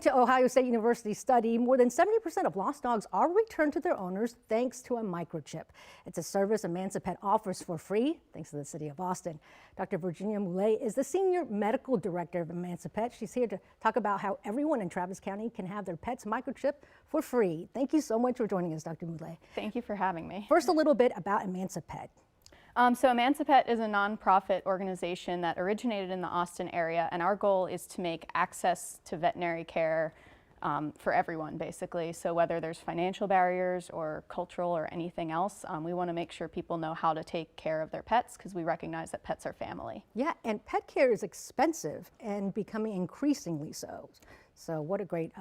To Ohio State University study, more than 70% of lost dogs are returned to their owners thanks to a microchip. It's a service Emancipet offers for free, thanks to the city of Austin. Dr. Virginia Moulet is the Senior Medical Director of Emancipet. She's here to talk about how everyone in Travis County can have their pets microchipped for free. Thank you so much for joining us, Dr. Moulet. Thank you for having me. First, a little bit about Emancipet. So Emancipet is a nonprofit organization that originated in the Austin area, and our goal is to make access to veterinary care for everyone, basically. So whether there's financial barriers or cultural or anything else, we want to make sure people know how to take care of their pets because we recognize that pets are family. Yeah, and pet care is expensive and becoming increasingly so. So what a great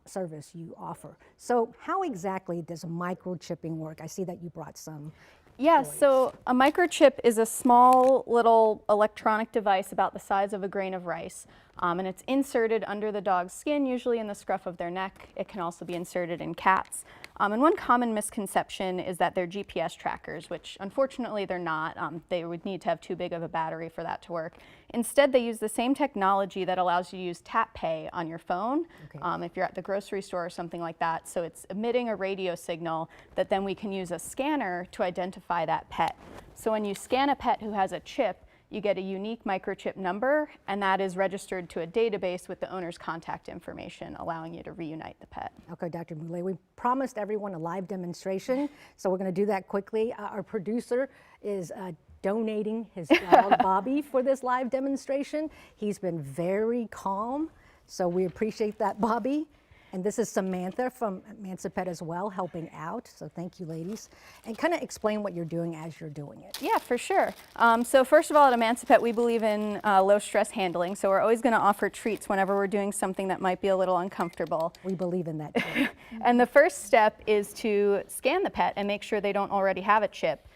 service you offer. So how exactly does microchipping work? I see that you brought some. Yeah, so a microchip is a small little electronic device about the size of a grain of rice, and it's inserted under the dog's skin, usually in the scruff of their neck. It can also be inserted in cats. And one common misconception is that they're GPS trackers, which unfortunately they're not. They would need to have too big of a battery for that to work. Instead, they use the same technology that allows you to use tap pay on your phone, if you're at the grocery store or something like that. So it's emitting a radio signal that then we can use a scanner to identify that pet. So when you scan a pet who has a chip, you get a unique microchip number, and that is registered to a database with the owner's contact information, allowing you to reunite the pet. Okay, Dr. Moulet, we promised everyone a live demonstration, so we're going to do that quickly. Our producer is donating his dog Bobby for this live demonstration. He's been very calm, so we appreciate that, Bobby. And this is Samantha from Emancipet as well, helping out. So thank you, ladies. And kind of explain what you're doing as you're doing it. Yeah, for sure. So first of all, at Emancipet, we believe in low stress handling. So we're always going to offer treats whenever we're doing something that might be a little uncomfortable. We believe in that too. And the first step is to scan the pet and make sure they don't already have a chip.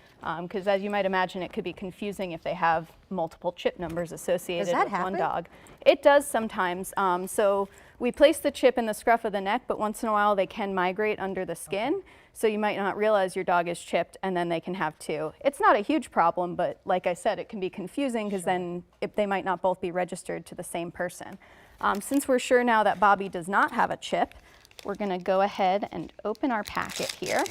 Because as you might imagine, it could be confusing if they have multiple chip numbers associated with one dog. It does sometimes. So we place the chip in the scruff of the neck, but once in a while they can migrate under the skin. Okay. So you might not realize your dog is chipped, and then they can have two. It's not a huge problem, but like I said, it can be confusing because then they might not both be registered to the same person. Since we're sure now that Bobby does not have a chip, we're going to go ahead and open our packet here.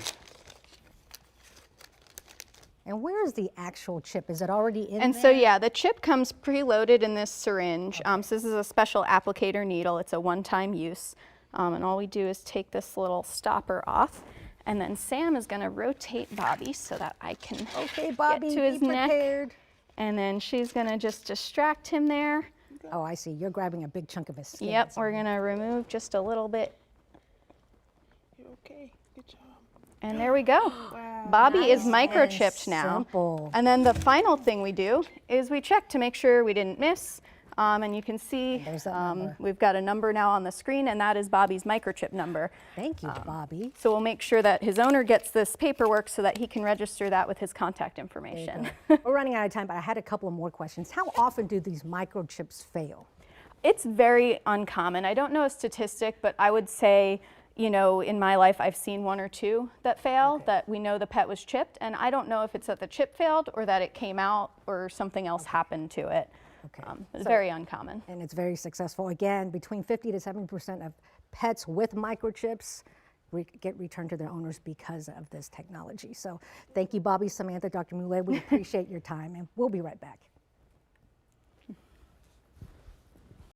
And where is the actual chip? Is it already in there? And so, yeah, the chip comes preloaded in this syringe. So this is a special applicator needle. It's a one-time use. And all we do is take this little stopper off. And then Sam is going to rotate Bobby so that I can get to his neck. And then she's going to just distract him there. Oh, I see. You're grabbing a big chunk of his skin. Yep, we're going to remove just a little bit. You're okay. Good job. And there we go. Wow. Bobby is microchipped now. Simple. And then the final thing we do is we check to make sure we didn't miss. And you can see we've got a number now on the screen, and that is Bobby's microchip number. Thank you, Bobby. So we'll make sure that his owner gets this paperwork so that he can register that with his contact information. We're running out of time, but I had a couple of more questions. How often do these microchips fail? It's very uncommon. I don't know a statistic, but I would say, you know, in my life, I've seen one or two that fail, that we know the pet was chipped, and I don't know if it's that the chip failed or that it came out or something else happened to it. It's very uncommon. And it's very successful. Again, between 50 to 70% of pets with microchips get returned to their owners because of this technology. So thank you, Bobby, Samantha, Dr. Moulet. We appreciate your time, and we'll be right back.